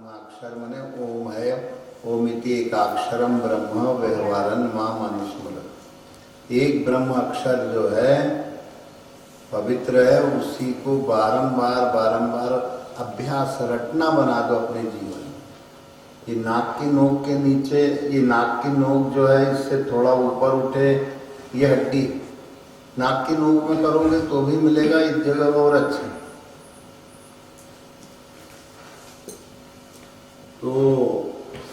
ब्रह्माक्षर मने ओम है। ओमिति एकाक्षरम ब्रह्म व्यवहारन मां मनुस्मृत। एक ब्रह्म अक्षर जो है पवित्र है, उसी को बारंबार बारंबार अभ्यास रटना बना दो अपने जीवन में। ये नाक की नोक के नीचे, ये नाक की नोक जो है इससे थोड़ा ऊपर उठे, ये हड्डी नाक की नोक में करोगे तो भी मिलेगा, इस जगह और अच्छी। तो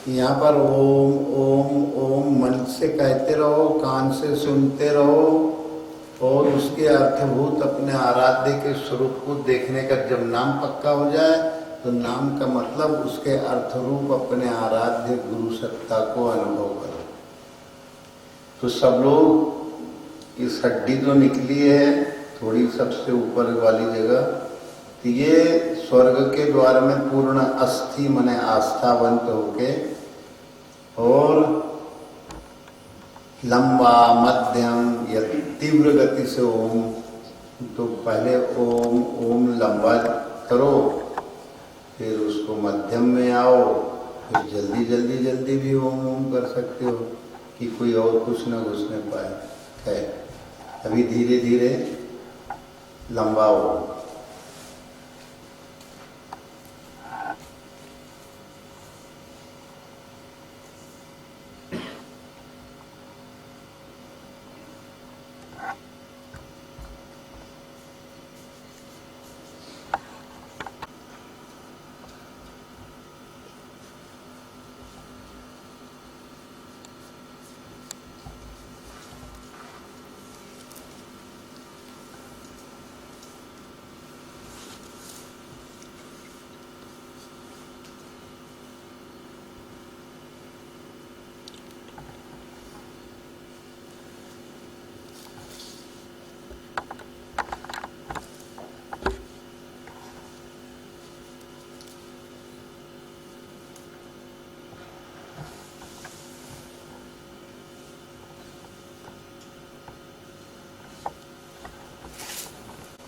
यहाँ पर ओम ओम ओम मन से कहते रहो, कान से सुनते रहो और उसके अर्थभूत अपने आराध्य के स्वरूप को देखने का जब नाम पक्का हो जाए तो नाम का मतलब उसके अर्थरूप अपने आराध्य गुरु सत्ता को अनुभव करो। तो सब लोग इस हड्डी जो निकली है थोड़ी सबसे ऊपर वाली जगह, तो ये स्वर्ग के द्वार में पूर्ण अस्थि मने आस्थावंत होके और लंबा मध्यम या तीव्र गति से ओम, तो पहले ओम ओम लंबा करो, फिर उसको मध्यम में आओ, फिर जल्दी जल्दी जल्दी भी ओम ओम कर सकते हो कि कोई और कुछ न घुसने पाए है। अभी धीरे धीरे लंबा हो।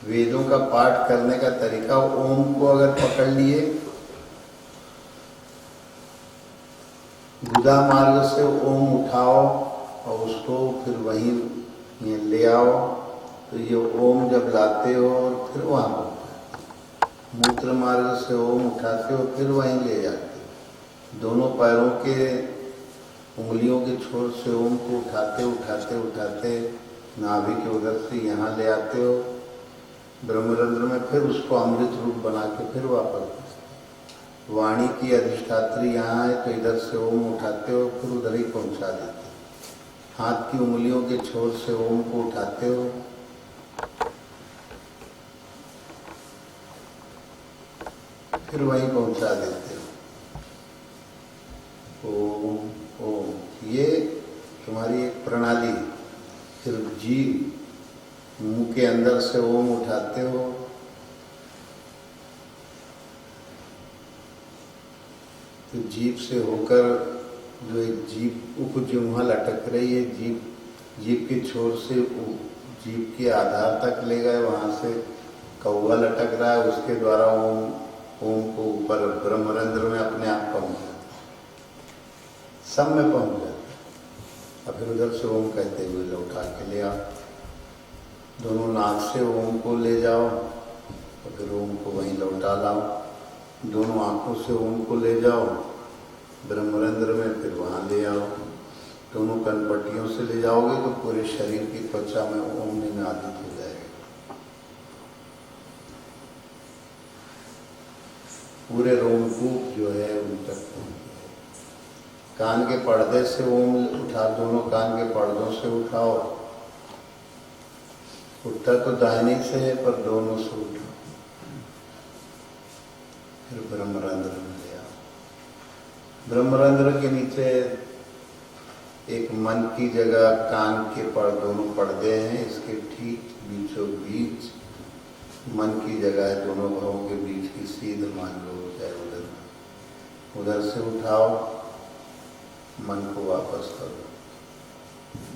वेदों का पाठ करने का तरीका, ओम को अगर पकड़ लिए, गुदा मार्ग से ओम उठाओ और उसको फिर वहीं ये ले आओ, तो ये ओम जब लाते हो फिर वहाँ पहुँचते। मूत्र मार्ग से ओम उठाते हो फिर वहीं ले जाते हो। दोनों पैरों के उंगलियों के छोर से ओम को उठाते उठाते उठाते नाभि के उधर से यहाँ ले आते हो ब्रह्मरंध्र में, फिर उसको अमृत रूप बना के फिर वापस। वाणी की अधिष्ठात्री यहाँ है तो इधर से ओम उठाते हो फिर उधर ही पहुँचा देते हो। हाथ की उंगलियों के छोर से ओम को उठाते हो, फिर वहीं पहुँचा देते हो। ओम ओम, ये तुम्हारी एक प्रणाली। फिर जीव, मुंह के अंदर से ओम उठाते हो, तो जीभ से होकर जो एक जीभ उपजिह्वा लटक रही है, जीभ के छोर से जीभ के आधार तक ले गए, वहाँ से कौवा लटक रहा है, उसके द्वारा ओम को ऊपर ब्रह्मरंध्र में अपने आप पहुँच जाता, सब में पहुँच जाता। और फिर उधर से ओम कहते हुए लौटा के ले आओ। दोनों नाक से ओम को ले जाओ और फिर ओम को वहीं लौटा लाओ। दोनों आँखों से ओम को ले जाओ ब्रह्मरंध्र में, फिर वहाँ ले आओ। दोनों कनपट्टियों से ले जाओगे तो पूरे शरीर की त्वचा में ओम निनादित हो जाएगा। पूरे रोमकूप जो है उन तक कान के पर्दे से ओम उठा, दोनों कान के पर्दों से उठाओ। उठता तो दाहिनी से है पर दोनों से उठो, फिर ब्रह्मरंध्र में ले आओ। ब्रह्मरंध्र के नीचे एक मन की जगह, कान के दोनों पर्दे हैं, इसके ठीक बीचों बीच मन की जगह है। दोनों भवों के बीच की सीध मान लो, चाहे उधर से उठाओ, मन को वापस करो।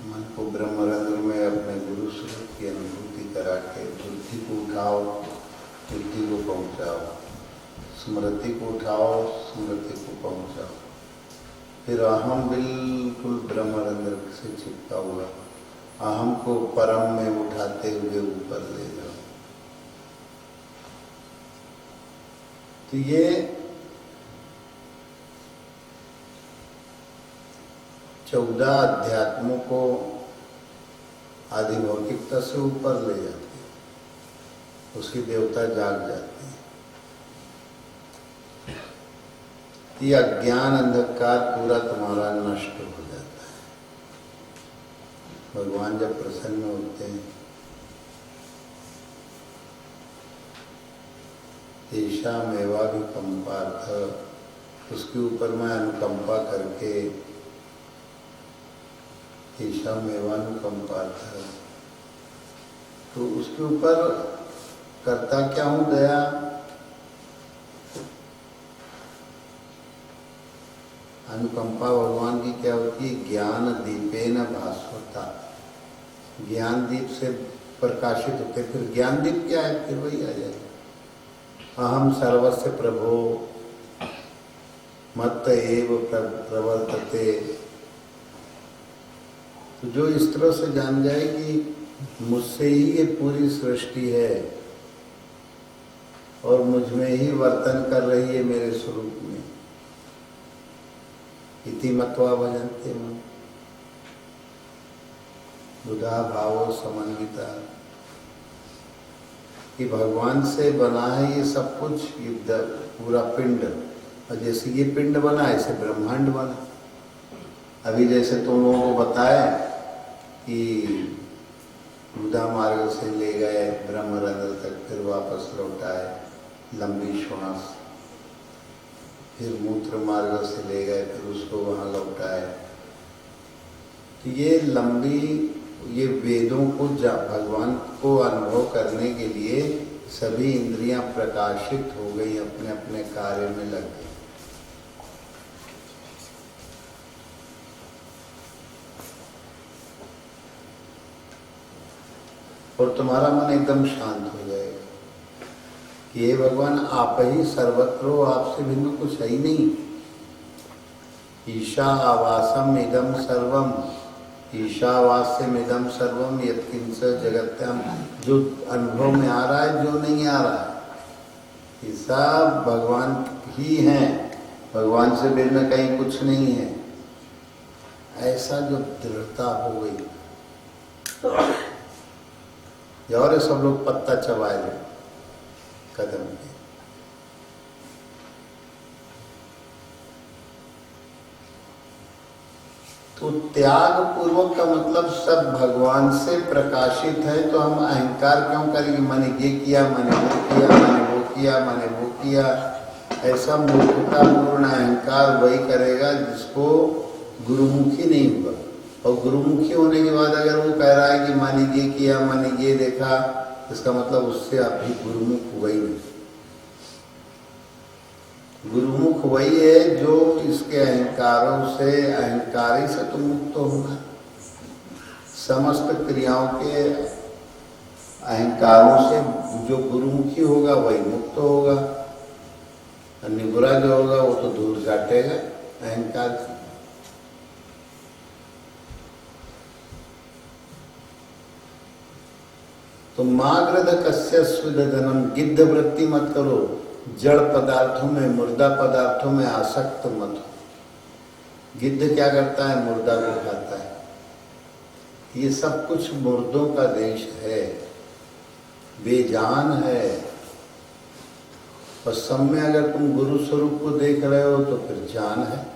मन को ब्रह्मरंध्र में अपने गुरु स्वरूप की अनुभूति करा के बुद्धि को उठाओ, बुद्धि को पहुँचाओ। स्मृति को उठाओ, स्मृति को पहुंचाओ। फिर अहम बिल्कुल ब्रह्मरंध्र से चिपका हुआ, अहम को परम में उठाते हुए ऊपर ले जाओ। तो ये चौदह अध्यात्मों को आधिभौतिकता से ऊपर ले जाती है, उसकी देवता जाग जाती है। ये अज्ञान अंधकार पूरा तुम्हारा नष्ट हो जाता है। भगवान जब प्रसन्न होते हैं, तेषामेवा विकंपार्थ, उसके ऊपर मैं अनुकंपा करके, तेषामेवानुकंपार्थ, तो उसके ऊपर करता क्या हूं? दया। अनुकंपा भगवान की क्या होती है? ज्ञान दीपेन भास्वता, ज्ञान दीप से प्रकाशित होते। फिर ज्ञान दीप क्या है? फिर वही आ जाएगा, अहम सर्वस्य प्रभो मत्त एव प्रवर्तते। तो जो इस तरह से जान जाए कि मुझसे ही ये पूरी सृष्टि है और मुझ में ही वर्तन कर रही है मेरे स्वरूप में, इति मत्वा भजन्ते मन, बुधा भावो समन्विता, कि भगवान से बना है ये सब कुछ, ये पूरा पिंड, और जैसे ये पिंड बना ऐसे ब्रह्मांड बना। अभी जैसे तुम लोगों को बताया कि बुधा मार्ग से ले गए ब्रह्मरंध्र तक, फिर वापस लौटाए लंबी श्वास, फिर मूत्र मार्ग से ले गए, फिर उसको वहां लौटाए। तो ये लंबी, ये वेदों को भगवान को अनुभव करने के लिए सभी इंद्रियां प्रकाशित हो गई, अपने अपने कार्य में लग गई। और तुम्हारा मन एकदम शांत हो जाएगा कि हे भगवान, आप ही सर्वत्र हो, आपसे भिन्न कुछ है ही नहीं। ईशा आवासम इदम सर्वम, ईशावास्यम इदम सर्वम यत्किंच जगत्याम, जो अनुभव में आ रहा है, जो नहीं आ रहा है, ये सब भगवान ही हैं, भगवान से भिन्न कहीं कुछ नहीं है। ऐसा जो दृढ़ता हो गई, और सब लोग पत्ता चबाए लो कदम पे। तो त्याग पूर्वक का मतलब सब भगवान से प्रकाशित है, तो हम अहंकार क्यों करेंगे? मैंने ये किया, मैंने वो किया, मैंने वो किया, मैंने वो किया। ऐसा मूर्खतापूर्ण अहंकार वही करेगा जिसको गुरुमुखी नहीं हुआ। और गुरुमुखी होने के बाद अगर वो कह रहा है कि मैंने ये किया, मैंने ये देखा, इसका मतलब उससे अभी गुरुमुख हुआ ही नहीं। गुरुमुख वही है जो इसके अहंकारों से, अहंकारी से तो मुक्त होगा। समस्त क्रियाओं के अहंकारों से जो गुरुमुखी होगा वही मुक्त होगा, और निबुरा जो होगा वो तो दूर जाटेगा अहंकार से। तो माग्रद कस्य स्विदधनम, गिद्ध वृत्ति मत करो, जड़ पदार्थों में, मुर्दा पदार्थों में आसक्त मत हो। गिद्ध क्या करता है? मुर्दा को खाता है। ये सब कुछ मुर्दों का देश है, बेजान है। और सब में अगर तुम गुरु स्वरूप को देख रहे हो तो फिर जान है।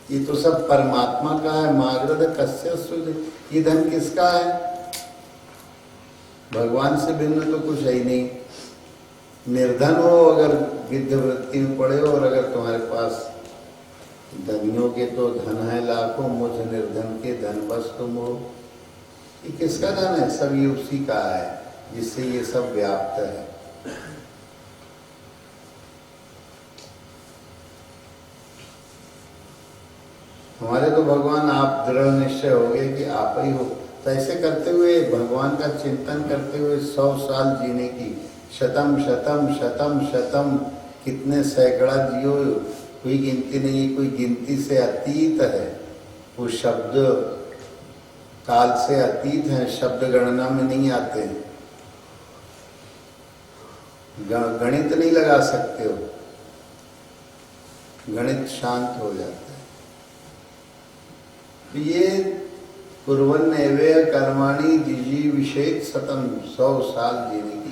ये तो सब परमात्मा का है। माग्रद कस्य स्विद, ये धन किसका है? भगवान से भिन्न तो कुछ है ही नहीं। निर्धन हो अगर गिद्ध वृत्ति में पड़े हो, और अगर तुम्हारे पास धनियों के तो धन है लाखों, मुझ निर्धन के धन बस तुम हो। ये किसका धन है? सब ये उसी का है जिससे ये सब व्याप्त है। हमारे तो भगवान आप दृढ़ निश्चय हो गए कि आप ही हो। तो ऐसे करते हुए, भगवान का चिंतन करते हुए 100 साल जीने की शतम शतम शतम शतम, कितने सैकड़ा जियो, कोई गिनती नहीं, कोई गिनती से अतीत है। वो शब्द काल से अतीत हैं, शब्द गणना में नहीं आते हैं। गणित नहीं लगा सकते हो, गणित शांत हो जाता है। तो ये कुर्वन् एवेह कर्माणि जिजीविषेत् शतं, 100 साल जीने की।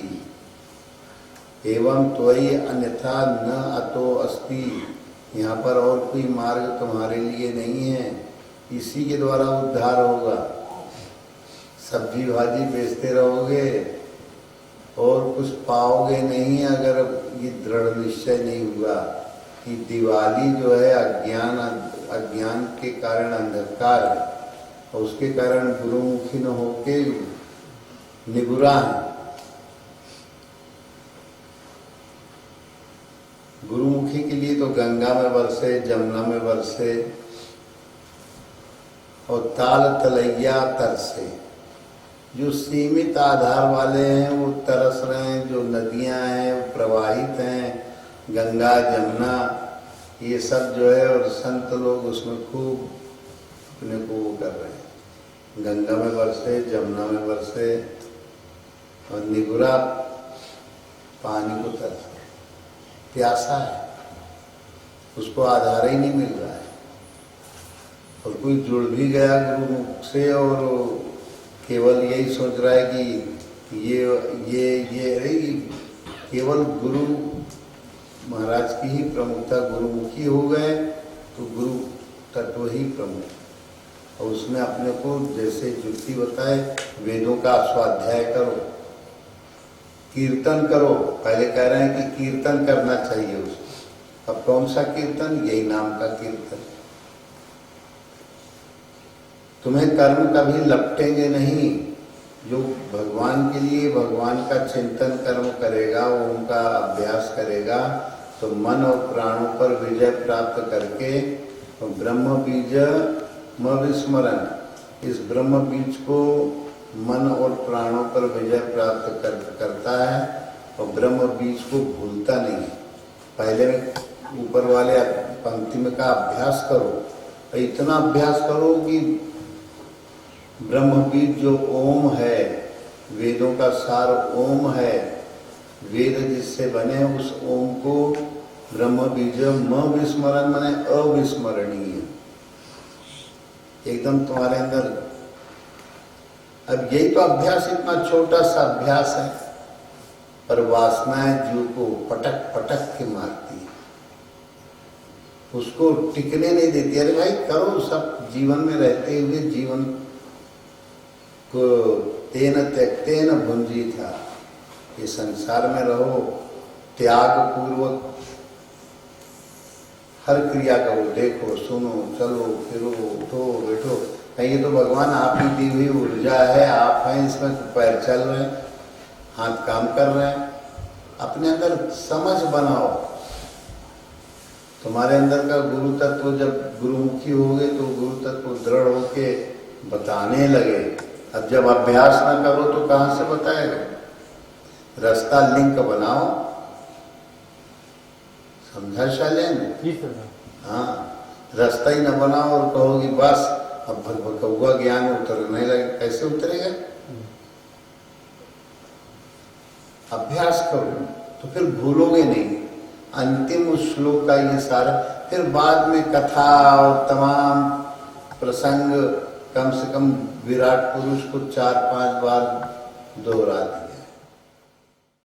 एवं त्वयि अन्यथा न अतो अस्ति, यहाँ पर और कोई मार्ग तुम्हारे लिए नहीं है, इसी के द्वारा उद्धार होगा। सब्जी भाजी बेचते रहोगे और कुछ पाओगे नहीं, अगर ये दृढ़ निश्चय नहीं हुआ कि दिवाली जो है अज्ञान के कारण अंधकार है, और उसके कारण गुरुमुखी न होके निगुरा है। गुरुमुखी के लिए तो गंगा में बरसे, जमुना में बरसे और ताल तलैया तरसे। जो सीमित आधार वाले हैं वो तरस रहे हैं, जो नदियां हैं वो प्रवाहित हैं, गंगा जमुना ये सब जो है, और संत लोग उसमें खूब अपने को वो कर रहे हैं। गंगा में बरसे, जमुना में बरसे और निगुरा पानी को तरस रहे, प्यासा है, उसको आधार ही नहीं मिल रहा है। और कोई जुड़ भी गया गुरुमुख से और केवल यही सोच रहा है कि ये केवल गुरु महाराज की ही प्रमुखता, गुरुमुखी हो गए तो गुरु तत्व ही प्रमुख। और उसमें अपने को जैसे युक्ति बताए, वेदों का स्वाध्याय करो, कीर्तन करो। पहले कह रहे हैं कि कीर्तन करना चाहिए उसको, अब कौन सा कीर्तन? यही नाम का कीर्तन। तुम्हें कर्म कभी लपटेंगे नहीं। जो भगवान के लिए भगवान का चिंतन कर्म करेगा, वो उनका अभ्यास करेगा, तो मन और प्राणों पर विजय प्राप्त करके ब्रह्म बीज म विस्मरण, इस ब्रह्म बीज को मन और प्राणों पर विजय प्राप्त करता है और ब्रह्म बीज को भूलता नहीं। पहले ऊपर वाले पंक्ति में का अभ्यास करो, इतना अभ्यास करो कि ब्रह्म बीज जो ओम है, वेदों का सार ओम है, वेद जिससे बने उस ओम को ब्रह्म बीज म विस्मरण माने अविस्मरणीय, एकदम तुम्हारे अंदर। अब यही तो अभ्यास, इतना छोटा सा अभ्यास है, पर वासनाएं जीव को पटक पटक के मारती है, उसको टिकने नहीं देती। अरे भाई करो, सब जीवन में रहते हुए जीवन को तेन त्यक्तेन भुंजी था, ये संसार में रहो, त्याग पूर्वक हर क्रिया करो, देखो सुनो चलो फिरो उठो बैठो। ये तो भगवान आप ही दी हुई ऊर्जा है, आप हैं इसमें, पैर चल रहे हैं, हाथ काम कर रहे हैं। अपने अंदर समझ बनाओ। तुम्हारे अंदर का गुरु तत्व जब गुरुमुखी हो गए तो गुरु तत्व दृढ़ होके बताने लगे। अब जब अभ्यास ना करो तो कहाँ से बताएगा? रास्ता लिंक बनाओ, समझा शैलेंद्र? हाँ, रास्ता ही न बनाओ और कहोगी बस अब भगवत ज्ञान उतरने लगे, कैसे उतरेगा? अभ्यास करो तो फिर भूलोगे नहीं। अंतिम श्लोक का ये सारा, फिर बाद में कथा और तमाम प्रसंग कम से कम विराट पुरुष को 4-5 बार दोहरा दें।